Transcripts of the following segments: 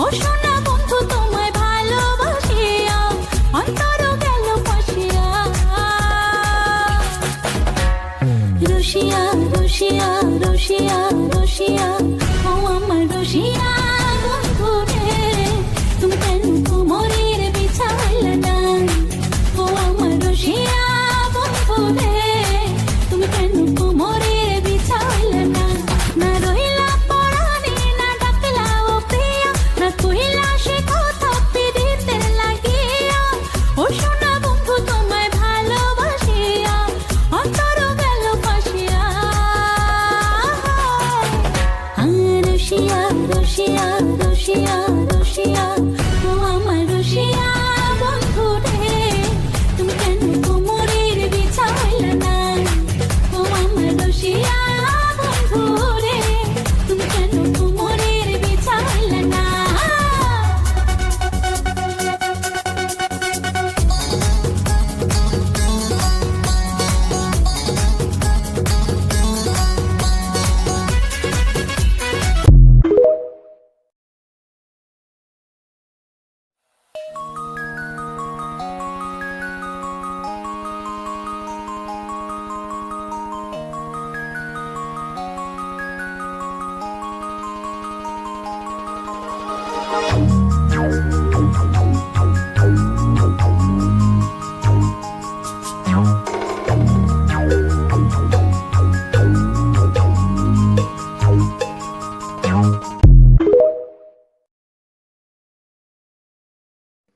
ও সোনা বন্ধু তোমায় ভালোবাসিয়া অন্তর গেল ফাঁসিয়া। রসিয়া রসিয়া রসিয়া রসিয়া ও আমার রসিয়া বন্ধু রে, তুমি কেন কোমরের বিছাইলে না? ও আমার রসিয়া বন্ধু রে, তুমি কেন কোমরের বিছাইলে না? না রইলা পরাণে না ডাকলা ও প্রিয়া, না কইলা সে কথা পিরিতে লাগিয়া। ও সোনা বন্ধু তোমায় ভালোবাসিয়া অন্তর গেল ফাঁসিয়া। রসিয়া রসিয়া রসিয়া রসিয়া ও আমার রসিয়া বন্ধু রে, তুমি কেন কোমরের বিছাইলে না? ও আমার রসিয়া বন্ধু রে, তুমি কেন কোমরের বিছাইলে না?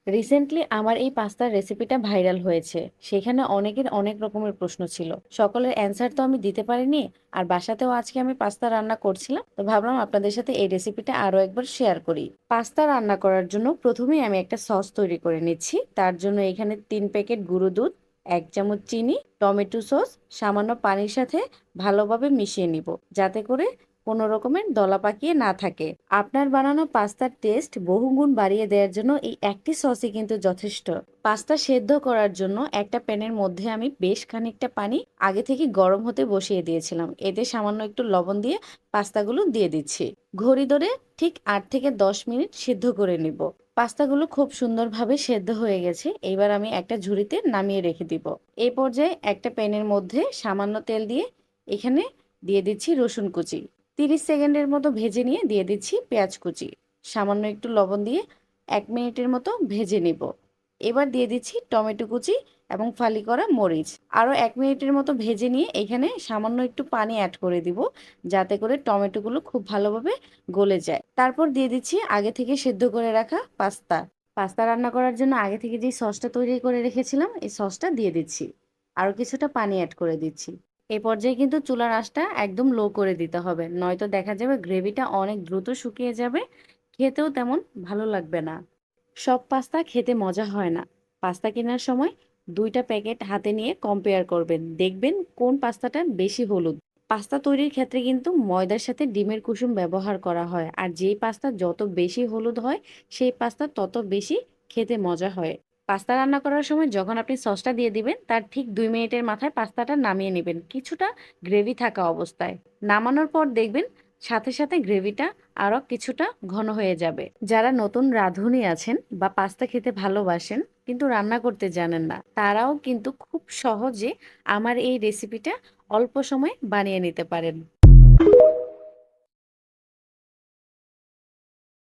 রিসেন্টলি আমার এই পাস্তার রেসিপিটা ভাইরাল হয়েছে। সেখানে অনেকের অনেক রকমের প্রশ্ন ছিল, সকলের অ্যান্সার তো আমি দিতে পারিনি। আর বাসাতেও আজকে আমি পাস্তা রান্না করছিলাম, তো ভাবলাম আপনাদের সাথে এই রেসিপিটা আরো একবার শেয়ার করি। পাস্তা রান্না করার জন্য প্রথমেই আমি একটা সস তৈরি করে নিচ্ছি। তার জন্য এখানে 3 প্যাকেট গুঁড়ো দুধ, 1 চামচ চিনি, টমেটো সস, সামান্য পানির সাথে ভালোভাবে মিশিয়ে নিব, যাতে করে কোনো রকমের দলা পাকিয়ে না থাকে। আপনার বানানো পাস্তার টেস্ট বহুগুণ বাড়িয়ে দেওয়ার জন্য এই একটি সসই কিন্তু যথেষ্ট। পাস্তা সেদ্ধ করার জন্য একটা প্যানের মধ্যে আমি বেশ খানিকটা পানি আগে থেকে গরম হতে বসিয়ে দিয়েছিলাম। এতে সামান্য একটু লবণ দিয়ে পাস্তাগুলো দিয়ে দিচ্ছি। ঘড়ি ধরে ঠিক 8 থেকে 10 মিনিট সিদ্ধ করে নিব। পাস্তাগুলো খুব সুন্দরভাবে সেদ্ধ হয়ে গেছে। এবার আমি একটা ঝুড়িতে নামিয়ে রেখে দিব। এই পর্যায়ে একটা প্যানের মধ্যে সামান্য তেল দিয়ে এখানে দিয়ে দিচ্ছি রসুন কুচি। 30 সেকেন্ডের মতো ভেজে নিয়ে দিয়ে দিচ্ছি পেঁয়াজ কুচি। সামান্য একটু লবণ দিয়ে 1 মিনিটের মতো ভেজে নিব। এবার দিয়ে দিচ্ছি টমেটো কুচি এবং ফালি করা মরিচ। আরও 1 মিনিটের মতো ভেজে নিয়ে এখানে সামান্য একটু পানি অ্যাড করে দিব, যাতে করে টমেটোগুলো খুব ভালোভাবে গলে যায়। তারপর দিয়ে দিচ্ছি আগে থেকে সেদ্ধ করে রাখা পাস্তা। পাস্তা রান্না করার জন্য আগে থেকে যে সসটা তৈরি করে রেখেছিলাম, এই সসটা দিয়ে দিচ্ছি। আরও কিছুটা পানি অ্যাড করে দিচ্ছি। এই পর্যায়ে কিন্তু চুলার আঁচটা একদম লো করে দিতে হবে, নয়তো দেখা যাবে গ্রেভিটা অনেক দ্রুত শুকিয়ে যাবে, খেতেও তেমন ভালো লাগবে না। সব পাস্তা খেতে মজা হয় না। পাস্তা কেনার সময় 2টা প্যাকেট হাতে নিয়ে কম্পেয়ার করবেন, দেখবেন কোন পাস্তাটা বেশি হলুদ। পাস্তা তৈরির ক্ষেত্রে কিন্তু ময়দার সাথে ডিমের কুসুম ব্যবহার করা হয়, আর যেই পাস্তা যত বেশি হলুদ হয় সেই পাস্তা তত বেশি খেতে মজা হয়। পাস্তা রান্না করার সময় যখন আপনি সসটা দিয়ে দিবেন, তার ঠিক 2 মিনিটের মাথায় পাস্তাটা নামিয়ে নেবেন কিছুটা গ্রেভি থাকা অবস্থায়। নামানোর পর দেখবেন সাথে সাথে গ্রেভিটা আরও কিছুটা ঘন হয়ে যাবে। যারা নতুন রাঁধুনি আছেন বা পাস্তা খেতে ভালোবাসেন কিন্তু রান্না করতে জানেন না, তারাও কিন্তু খুব সহজে আমার এই রেসিপিটা অল্প সময়ে বানিয়ে নিতে পারেন।